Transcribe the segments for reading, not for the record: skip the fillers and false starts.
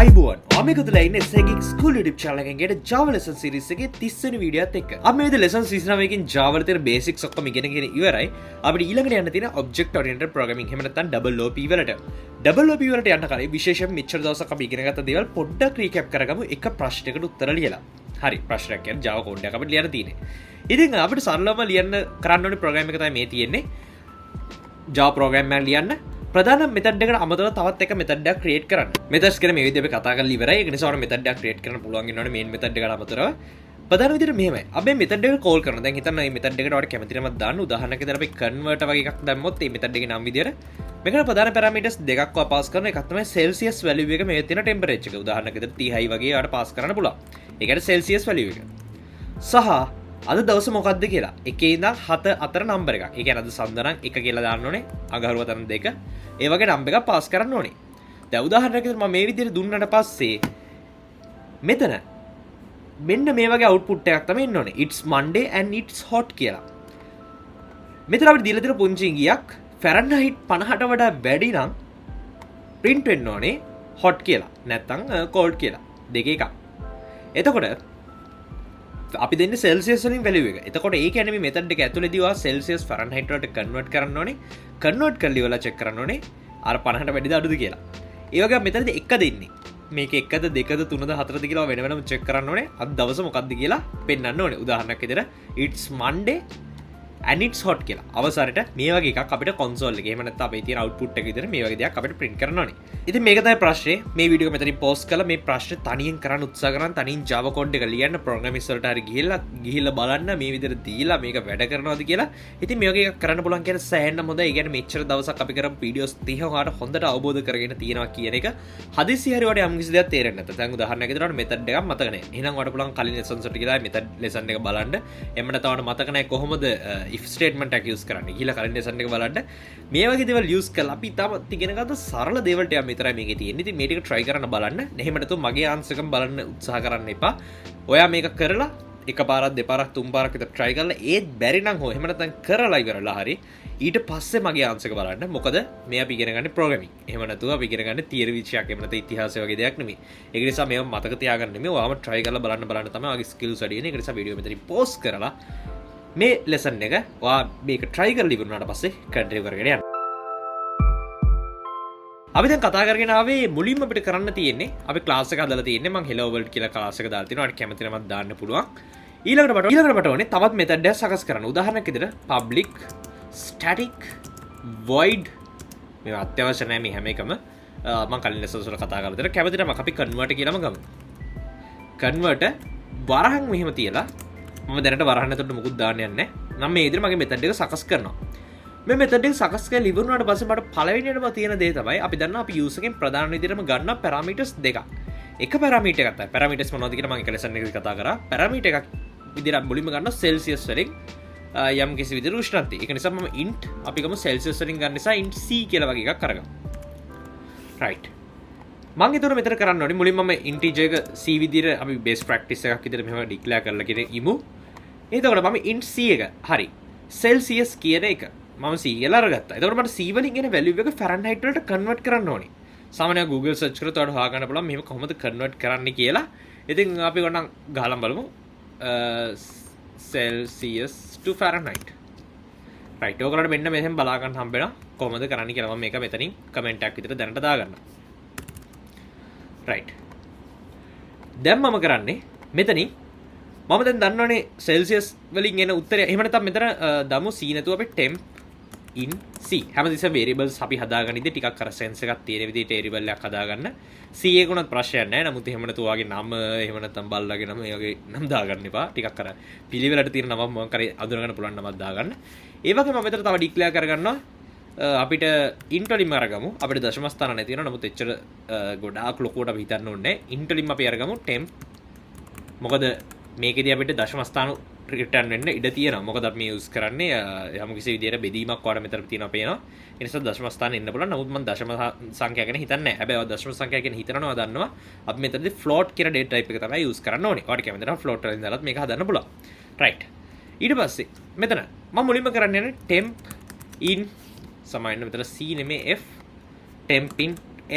අයිබෝන් මේකතුලා ඉන්නේ Geek school YouTube channel එකෙන් ගෙට Java lesson series එකේ 30 වෙනි වීඩියෝ එකත් එක්ක. අපි මේ lesson series 9කින් Java වල තියෙන basics ඔක්කොම ඉගෙනගෙන ඉවරයි. අපිට ඊළඟට යන්න තියෙන object oriented programming එහෙම නැත්නම් OOP වලට. OOP වලට යන්න කලින් විශේෂයෙන් මෙච්චර දවසක් අපි ඉගෙන ගත්ත දේවල් පොඩ්ඩක් recap කරගමු එක ප්‍රශ්නයකට උත්තර ලියලා. හරි ප්‍රශ්නයක් කියන්නේ Java code එකක් අපිට ලියන්න තියෙන්නේ. ඉතින් අපිට සරලවම ලියන්න කරන්න ඕනේ program එක තමයි මේ තියෙන්නේ. Java program එකක් ලියන්න ප්‍රධාන මෙතඩ් එකට අමතරව තවත් එක මෙතඩ් එකක් ක්‍රියේට් කරන්න. මෙතඩ්ස් ගැන මේ විදිහට අපි කතා කරලා ඉවරයි. ඒක නිසා ඔයාලා මෙතඩ් එකක් ක්‍රියේට් කරන්න පුළුවන් වෙනවනේ මේන් මෙතඩ් එකට අමතරව. ප්‍රධාන විදිහට මෙහෙමයි. අපි මෙතඩ් එක කෝල් කරනවා. දැන් හිතන්න මේ මෙතඩ් එකට ඔයාලට කැමති නමක් දාන්න. උදාහරණයක් විදිහට අපි කන්වර්ටර් වගේ එකක් දැම්මොත් මේ මෙතඩ් එකේ නම් විදිහට මේකට ප්‍රධාන පැරාමීටර්ස් දෙකක් පාස් කරන එකක් තමයි සෙල්සියස් වැලියු එක මේ තියෙන ටෙම්පරේචර් එක. උදාහරණයක් විදිහට 30යි වගේ ඔයාලට පාස් කරන්න පුළුවන්. ඒකට සෙල්සියස් වැලියු එක. සහ අද දවස මොකක්ද කියලා එකේ ඉඳන් 7 අතර නම්බර් එකක්. ඒ කියන්නේ අද සඳරන් 1 කියලා දාන්න ඕනේ. අඟහරුවා තරම් 2. ඒ වගේ නම්බර් එකක් පාස් කරන්න ඕනේ. දැන් උදාහරණයක් විදිහට මම මේ විදිහට දුන්නාට පස්සේ මෙතන මෙන්න මේ වගේ අවුට්පුට් එකක් තමයි එන්න ඕනේ. It's Monday and it's hot කියලා. මෙතන අපිට දීලා තියෙන පුංචි ඉඟියක් ෆැරන්හයිට් 50ට වඩා වැඩි නම් print වෙන්න ඕනේ hot කියලා. නැත්නම් cold කියලා. දෙකේ එකක්. එතකොට අපි දෙන්නේ සෙල්සියස් වලින් වැලියු එක. එතකොට ඒ කියන්නේ මේ මෙතඩ් එක ඇතුළේදී ඔයා සෙල්සියස් ෆැරන්හයිට් වලට කන්වර්ට් කරන්න ඕනේ. කන්වර්ට් කරලා ඉවරලා චෙක් කරන්න ඕනේ අර 50ට වැඩිද අඩුද කියලා. ඒ වගේම මෙතනදී එක දෙන්නේ. මේක 1ද 2ද 3ද 4ද කියලා වෙන වෙනම චෙක් කරන්න ඕනේ. අද දවස මොකක්ද කියලා පෙන්වන්න ඕනේ. උදාහරණයක් විදිහට it's Monday and it's hot කියලා. අවසරයට මේ වගේ එකක් අපිට console එකේ එහෙම නැත්නම් අපේ තියෙන output එක විදිහට මේ වගේ දෙයක් අපිට print කරන්න ඕනේ. ඉතින් මේක තමයි ප්‍රශ්නේ. මේ වීඩියෝ එක මෙතනින් post කරලා මේ ප්‍රශ්නේ තනියෙන් කරන්න උත්සාහ කරන් තනියෙන් Java code එක ලියන්න programming වලට හරි ගිහිල්ලා බලන්න මේ විදිහට දීලා මේක වැඩ කරනවද කියලා. ඉතින් මේ වගේ එකක් කරන්න පුළුවන් කියන සෑහෙන්න හොඳයි. ඒ කියන්නේ මෙච්චර දවසක් අපි කරපු videos 30 ඔයාලට හොඳට අවබෝධ කරගෙන තියෙනවා කියන එක. හදිස්සි හරි ඔයාලට යම් කිසි දෙයක් තේරෙන්නේ නැත්නම් දැන් උදාහරණයක් විදිහට method එකක් මතක නැහැ. එහෙනම් ඔයාලට පුළුවන් කලින් lessons වලට ගිහලා method lesson එක බලන්න. එහෙම නැත්නම් ඔයාලට මතක නැහැ කොහොමද if statement එක use කරන්නේ කියලා කලින් lesson එක බලන්න. මේ වගේ දේවල් use කරලා අපි තාමත් ඉගෙන ගත්ත සරල දේවල් ටිකක් විතරයි මේකේ තියෙන්නේ. ඉතින් මේ ටික try කරන්න බලන්න. එහෙම නැත්නම් මගේ answer එකම බලන්න උත්සාහ කරන්න එපා. ඔයා මේක කරලා එකපාරක් දෙපාරක් තුන් පාරක් විතර try කරලා ඒත් බැරි නම් හෝ එහෙම නැත්නම් කරලා ඉවරලා හරි ඊට පස්සේ මගේ answer එක බලන්න. මොකද මේ අපි ඉගෙන ගන්නේ programming. එහෙම නැතුව අපි ඉගෙන ගන්නේ theory විෂයක්. එහෙම නැත්නම් ඉතිහාසය වගේ දෙයක් නෙමෙයි. ඒක නිසා මේව මතක තියාගන්න නෙමෙයි. ඔයාම try කරලා බලන්න තමයි ඔයාගේ skills වැඩි වෙන්නේ. ඒක නිසා වීඩියෝ මෙතනින් post කරලා මේ ලෙසන් එක ඔයා මේක try කරලා ඉවරනාට පස්සේ continue කරගෙන යන්න. අපි දැන් කතා කරගෙන ආවේ මුලින්ම අපිට කරන්න තියෙන්නේ අපි ක්ලාස් එක හදලා තියෙන්නේ මම hello world කියලා ක්ලාස් එක දාලා තිනවා. ඔයාලට කැමති නමක් දාන්න පුළුවන්. ඊළඟට මට ඕනේ තවත් මෙතඩ් එකක් සකස් කරන්න. උදාහරණයක් විදිහට public static void මේ අත්‍යවශ්‍ය නැහැ මේ හැම එකම. මම කලින් lessons වල කතා කරලා තියෙනවා. කැමති නමක් අපි convert කියලාම ගමු. convert වරහන් මෙහෙම තියලා මම දැනට වරහන් ඇතුළට මුකුත් දාන්න යන්නේ නැහැ. මම මේ විදිහට මගේ මෙතඩ් එක සකස් කරනවා. මේ මෙතඩ් එක සකස් කරලා ඉවර වුණාට පස්සේ මට පළවෙනියටම තියෙන දේ තමයි අපි දන්නවා අපි user එකෙන් ප්‍රධාන විදිහටම ගන්න parameters දෙකක්. එක parameter එකක් තමයි. parameters මොනවද කියලා මම එක lesson එකකදී කතා කරා. parameter එකක් විදිහට මුලින්ම ගන්නවා celsius වලින් යම් කිසි විදිහට උෂ්ණත්වය. ඒක නිසා මම int අපි ගමු celsius වලින් ගන්න නිසා int c කියලා වගේ එකක් අරගමු. right. මම හිතුවා මෙතන කරන්න ඕනේ මුලින්ම මම integer එක c විදිහට අපි base practice එකක් විදිහට මෙහෙම declare කරලා කියන ඉමු. එතකොට මම int c එක හරි celsius කියන එක මම c කියලා අරගත්තා. එතකොට මට c වලින් එන value එක Fahrenheit වලට convert කරන්න ඕනේ. සාමාන්‍යයෙන් Google search කරලා ඔයාලට හොයාගන්න පුළුවන් මෙහෙම කොහොමද convert කරන්නේ කියලා. ඉතින් අපි ගොඩක් ගහලා බලමු. Celsius to Fahrenheit. right. ඔයගොල්ලන්ට මෙන්න මෙහෙම බලා ගන්න හම්බ වෙනවා කොහොමද කරන්නේ කියලා. මම මේක මෙතනින් comment එකක් විතර දැනට දාගන්නවා. right. දැන් මම කරන්නේ මෙතනින් මම දැන් දන්නවනේ සෙල්සියස් වලින් එන උත්තරය. එහෙම නැත්නම් මෙතන දමු c නැතුව අපි temp in c හැමතිස්සෙම variables අපි හදාගන්න ඉතින් ටිකක් අර sense එකක් තියෙන විදිහට variable එකක් හදාගන්න. c එක උනත් ප්‍රශ්නයක් නැහැ. නමුත් එහෙම නැතුව ඔයාගේ නම එහෙම නැත්නම් බල්ලාගේ නම ඒ වගේ නම් දාගන්න එපා. ටිකක් අර පිළිවෙලට තියෙන නම මම කරේ අඳුරගන්න පුළුවන් නමක් දාගන්න. ඒ වගේම මම මෙතන තව declare කරගන්නවා අපිට int වලින්ම අරගමු. අපිට දශම ස්ථාන නැති වෙනවා. නමුත් එච්චර ගොඩාක් ලොකුවට අපි හිතන්න ඕනේ නැහැ. int වලින්ම අපි අරගමු temp. මොකද මේකෙදී අපිට දශම ස්ථාන රිටර්න් වෙන්න ඉඩ තියෙනවා. මොකද අපි යූස් කරන්නේ යම් කිසි විදියට බෙදීමක් වඩ මෙතන තියෙනවා පේනවා. ඒ නිසා දශම ස්ථාන එන්න පුළුවන්. නමුත් මම දශම සංඛ්‍යා ගැන හිතන්නේ නැහැ. හැබැයි දශම සංඛ්‍යා ගැන හිතනවා දන්නවා. අපි මෙතනදී float කියන data type එක තමයි යූස් කරන්න ඕනේ. ඔයාලට කැමති නම් float වලින් දාලත් මේක හදන්න පුළුවන්. right. ඊට පස්සේ මෙතන මම මුලින්ම කරන්න යන්නේ temp in සමාන මෙතන c නෙමෙයි f temp in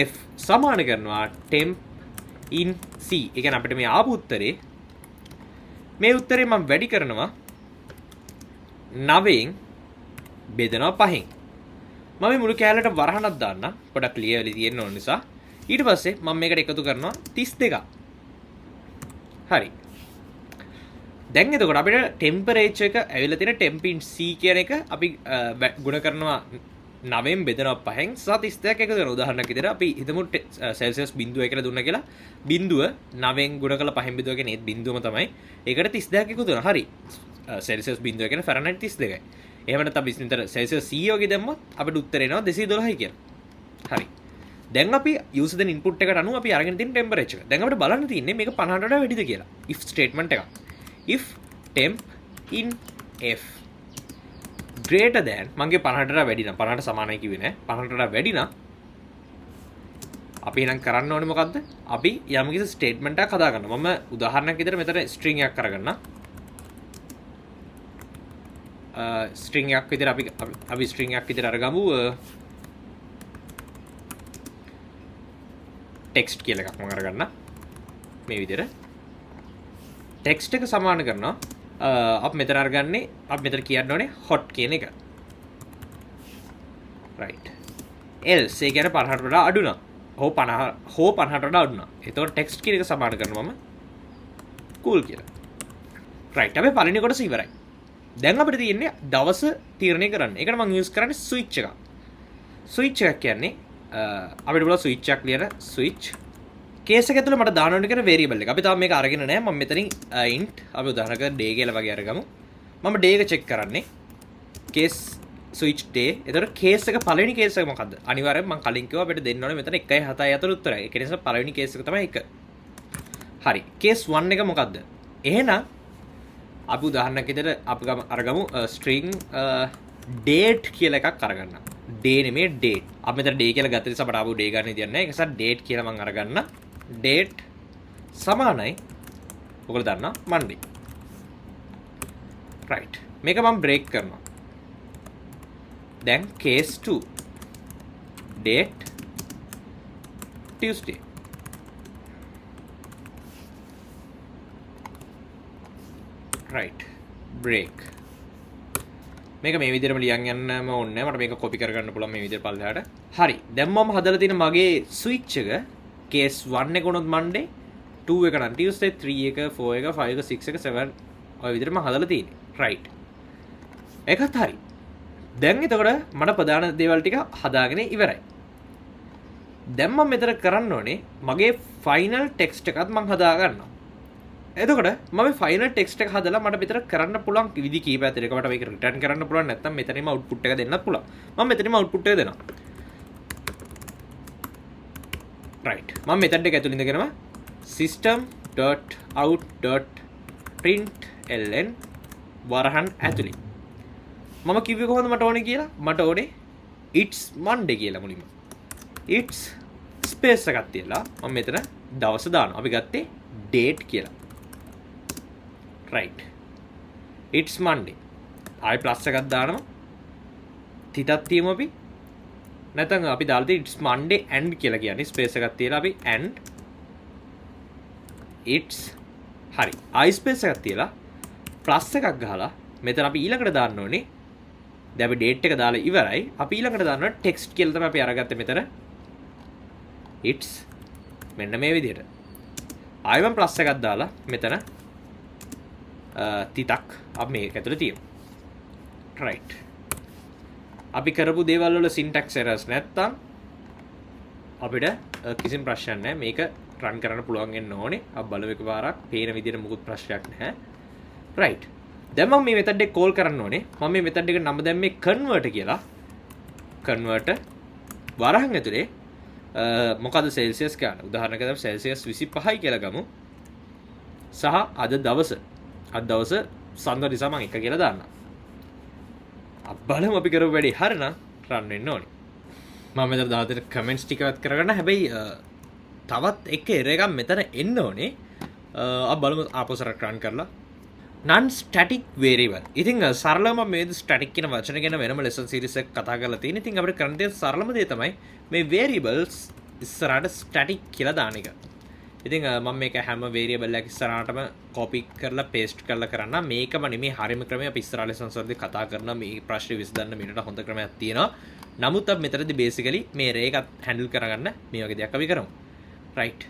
f සමාන කරනවා temp in c. ඒ කියන්නේ අපිට මේ ආපු උත්තරේ මේ උත්තරේ මම වැඩි කරනවා 9න් බෙදනවා 5න්. මම මේ මුළු කැලලට වරහණක් දාන්න. පොඩක් ක්ලියර් වෙලි තියෙන්න ඕන නිසා. ඊට පස්සේ මම මේකට එකතු කරනවා 32ක්. හරි. දැන් එතකොට අපිට ටෙම්පරේචර් එක ඇවිල්ලා තියෙන temp in c කියන එක අපි ගුණ කරනවා 9න් බෙදනවා 5න් සහ 32ක් එකතු කරනවා. උදාහරණයක් විදිහට අපි හිතමු සෙල්සියස් 0 කියලා දුන්නා කියලා. 0 9න් ගුණ කරලා 5න් බෙදුවා කියන්නේ ඒත් බිඳුවම තමයි. ඒකට 32ක් එකතු කරනවා. හරි. සෙල්සියස් 0 කියන්නේ ෆැරන්හයිට් 32යි. එහෙම නැත්නම් අපි විතර සෙල්සියස් 100 වගේ දැම්මොත් අපිට උත්තරේ එනවා 212යි කියලා. හරි. දැන් අපි යූස් දෙන ඉන්පුට් එකට අනුව අපි අරගෙන තියෙන ටෙම්පරේචර් එක. දැන් අපිට බලන්න තියෙන්නේ මේක 50ට වඩා වැඩිද කියලා. if statement එකක්. if temp in f greater than මගේ 50ට වඩා වැඩි නම් 50ට සමානයි කිව්වේ නෑ. 50ට වඩා වැඩි නම් අපි එහෙනම් කරන්න ඕනේ මොකද්ද? අපි යම්කිසි ස්ටේට්මන්ට් එකක් හදා ගන්නවා. මම උදාහරණයක් විදිහට මෙතන string එකක් අරගන්නම්. string එකක් විදිහට අපි string එකක් විදිහට අරගමු text කියලා එකක් මම අරගන්න. මේ විදිහට text එක සමාන කරනවා. අපි මෙතන අරගන්නේ අපි මෙතන කියන්න ඕනේ hot කියන එක. right. else ඒ කියන්නේ 50ට වඩා අඩු නම්. හෝ 50ට වඩා අඩු නම්. එතකොට text කියන එක සමාන කරනවා මම cool කියලා. right. අපි පළවෙනි කොටස ඉවරයි. දැන් අපිට තියෙන්නේ දවස තීරණය කරන්න. ඒකට මම යූස් කරන්නේ ස්විච් එකක්. ස්විච් එකක් කියන්නේ අපිට බලන්න ස්විච් එකක් ලියන ස්විච් කේස් එක ඇතුළේ මට දාන්න ඕන කියන වේරියබල් එක. අපි තාම මේක අරගෙන නැහැ. මම මෙතනින් int අපි උදාහරණයක් day කියලා වගේ අරගමු. මම day එක check කරන්නේ. case switch day. එතකොට case එක පළවෙනි case එක මොකද්ද? අනිවාර්යෙන් මම කලින් කිව්වා අපිට දෙන්න ඕනේ මෙතන 1යි 7යි අතර උත්තරයි. ඒ නිසා පළවෙනි case එක තමයි 1. හරි. case 1 එක මොකද්ද? එහෙනම් අපි උදාහරණයක් විදිහට අපි අරගමු string date කියලා එකක් අරගන්න. day නෙමෙයි date. අපි මෙතන day කියලා ගත්ත නිසා අපට ආපු day ගන්න විදියක් නැහැ. ඒක නිසා date කියලා මම අරගන්න. date සමානයි ඔයගොල්ලෝ දන්නා Monday. right. මේක මම break කරනවා. දැන් case 2 date Tuesday. right. break. මේක මේ විදිහටම ලියන් යන්නම ඕනේ නැහැ. මට මේක copy කරගන්න පුළුවන් මේ විදිහට පල්ලෙහාට. හරි. දැන් මම හදලා තියෙන මගේ switch එක case 1 එක උනොත් Monday, 2 එක නම් Tuesday, 3 එක, 4 එක, 5 එක, 6 එක, 7 ඔය විදිහට මම හදලා තියෙන්නේ. right. ඒකත් හරි. දැන් එතකොට මට ප්‍රධාන දේවල් ටික හදාගෙන ඉවරයි. දැන් මම මෙතන කරන්න ඕනේ මගේ final text එකත් මම හදා ගන්නවා. එතකොට මම ෆයිනල් ටෙක්ස්ට් එක හදලා මට මෙතන කරන්න පුළුවන් විදි කීපයක් තියෙනවා. මට මේක රිටර්න් කරන්න පුළුවන් නැත්නම් මෙතනින්ම අවුට්පුට් එක දෙන්නත් පුළුවන්. මම මෙතනින්ම අවුට්පුට් එක දෙනවා. right. මම මෙතන එක ඇතුළේ ඉඳගෙනම system.out.println වරහන් ඇතුළේ. මම කිව්වේ කොහොමද මට ඕනේ කියලා? මට ඕනේ it's Monday කියලා මුලින්ම. it's space එකක් තියලා මම මෙතන දවස දානවා. අපි ගත්තේ date කියලා. right. it's Monday. ආයි ප්ලස් එකක් දානවා. තිතක් තියමු අපි. නැත්නම් අපි දාලා තියෙන්නේ it's Monday and කියලා කියන්නේ ස්පේස් එකක් තියලා අපි and it's හරි. ආයි ස්පේස් එකක් තියලා ප්ලස් එකක් ගහලා මෙතන අපි ඊළඟට දාන්න ඕනේ. දැන් අපි date එක දාලා ඉවරයි. අපි ඊළඟට දාන්න ඕනේ text කියලා තමයි අපි අරගත්තේ මෙතන. it's මෙන්න මේ විදිහට. ආයි මම ප්ලස් එකක් දාලා මෙතන තිතක් අපි මේක ඇතුළේ තියමු. right. අපි කරපු දේවල් වල syntax errors නැත්තම් අපිට කිසිම ප්‍රශ්නයක් නැහැ. මේක run කරන්න පුළුවන් වෙන්න ඕනේ. අපි බලමු එකපාරක්. පේන විදිහට මුකුත් ප්‍රශ්නයක් නැහැ. right. දැන් මම මේ method එක call කරන්න ඕනේ. මම මේ method එකට නම දැම්මේ convert කියලා. convert වරහන් ඇතුලේ මොකද celsius ගන්න. උදාහරණයක් ගමු celsius 25යි කියලා ගමු. සහ අද දවස සඳ නිසා මම 1 කියලා දාන්නම්. බලමු අපි කරපු වැඩේ හරිනම් රන් වෙන්න ඕනේ. මම මෙතන දාලා තියෙන කමෙන්ට්ස් ටිකවත් කරගන්න. හැබැයි තවත් එක error එකක් මෙතන එන්න ඕනේ. අපි බලමු ආපස්සට රන් කරලා. non static variable. ඉතින් සරලවම මේ static කියන වචන ගැන වෙනම lesson series එකක් කතා කරලා තියෙන. ඉතින් අපිට කරන්න තියෙන සරලම දේ තමයි මේ variables ඉස්සරහට static කියලා දාන එක. ඉතින් මම මේක හැම වේරියබල් එකක් ඉස්සරහටම කොපි කරලා පේස්ට් කරලා කරන්න මේකම නෙමෙයි හරියම ක්‍රමය අපි ඉස්සරහ ලෙසන්ස් වලදී කතා කරන මේ ප්‍රශ්නේ විසඳන්න මේකට හොඳ ක්‍රමයක් තියෙනවා. නමුත් අපි මෙතනදී බේසිකලි මේ රේ එකත් හැන්ඩල් කරගන්න මේ වගේ දෙයක් අපි කරමු. රයිට්.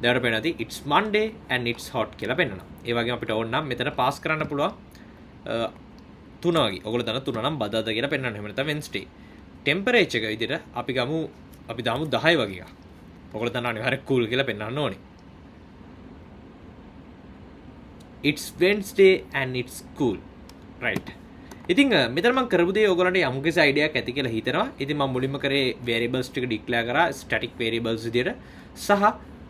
දැන් අපිට නැති it's Monday and it's hot කියලා පෙන්නනවා. ඒ වගේම අපිට ඕන නම් මෙතන පාස් කරන්න පුළුවන් 3 වගේ. ඔයගොල්ලෝ දන්න 3 නම් බදාදා කියලා පෙන්නන්න. එහෙම නැත්නම් Wednesday. ටෙම්පරේචර් එක විදිහට අපි දාමු 10 වගේ එකක්. ඔයගොල්ලෝ දන්න අනිවාර්ය කූල් කියලා පෙන්නන්න ඕනේ. It's Wednesday and it's cool. Right. ඉතින් මෙතන මම කරපු දේ ඔයගොල්ලන්ට යම් කිසි අයිඩියාවක් ඇති කියලා හිතනවා. ඉතින් මම මුලින්ම කරේ variables ටික declare කරා static variables විදියට සහ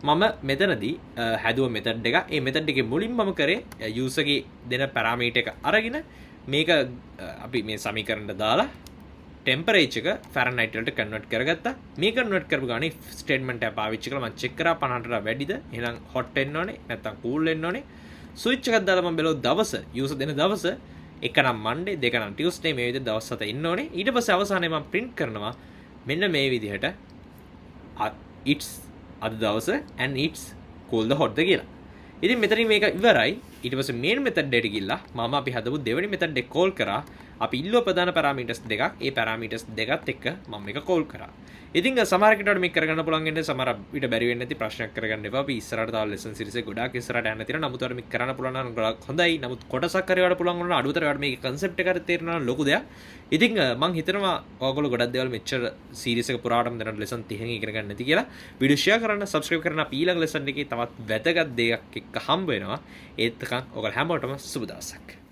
මම මෙතනදී හැදුව method එක. ඒ method එකේ මුලින්ම මම කරේ user ගේ දෙන parameter එක අරගෙන මේක අපි මේ සමීකරණයට දාලා temperature එක Fahrenheit වලට convert කරගත්තා. මේ convert කරපු ගානේ statement එක පාවිච්චි කරලා මම check කරා 50ට වැඩිද? එහෙනම් hot වෙන්න ඕනේ නැත්නම් cool වෙන්න ඕනේ. switch එකක් දාලා මම බැලුවා දවස user දෙන දවස එක නම් Monday දෙක නම් Tuesday මේ විදිහට දවස් 7 ඉන්න ඕනේ. ඊට පස්සේ අවසානයේ මම print කරනවා මෙන්න මේ විදිහට it's අද දවස and it's cold the hot ද කියලා. ඉතින් මෙතනින් මේක ඉවරයි. ඊට පස්සේ main method එකට ගිහිල්ලා මම අපි හදපු දෙවෙනි method එක call කරා. අපි ඉල්ලුව ප්‍රධාන parameters දෙකක්. ඒ parameters දෙකත් එක්ක මම මේක call කරා. ඉතින් සමහර කෙනෙකුට මේක කරගන්න පුළුවන් වෙන්නේ සමහර අපිට බැරි වෙන්නේ නැති ප්‍රශ්නයක් කරගන්න එපා. අපි ඉස්සරහට තව lesson series එක ගොඩාක් ඉස්සරහට යන්න තියෙනවා. නමුත් මේක කරන්න පුළුවන් නම් ගොඩාක් හොඳයි. නමුත් කොටසක් හරි වඩා පුළුවන් වුණා අඩුවතර වඩා මේකේ concept එක හරි තේරෙනවා ලොකු දෙයක්. ඉතින් මම හිතනවා ඔයගොල්ලෝ ගොඩක් දේවල් මෙච්චර series එක පුරාටම දැනට lesson 30න් ඉගෙන ගන්න නැති කියලා. වීඩියෝ share කරන්න, subscribe කරන්න. අපි ඊළඟ lesson එකේ තවත් වැදගත් දෙයක් එක්ක හම්බ වෙනවා. ඒත් එකක් ඔයගොල්ලෝ හැමෝටම සුබ දවසක්.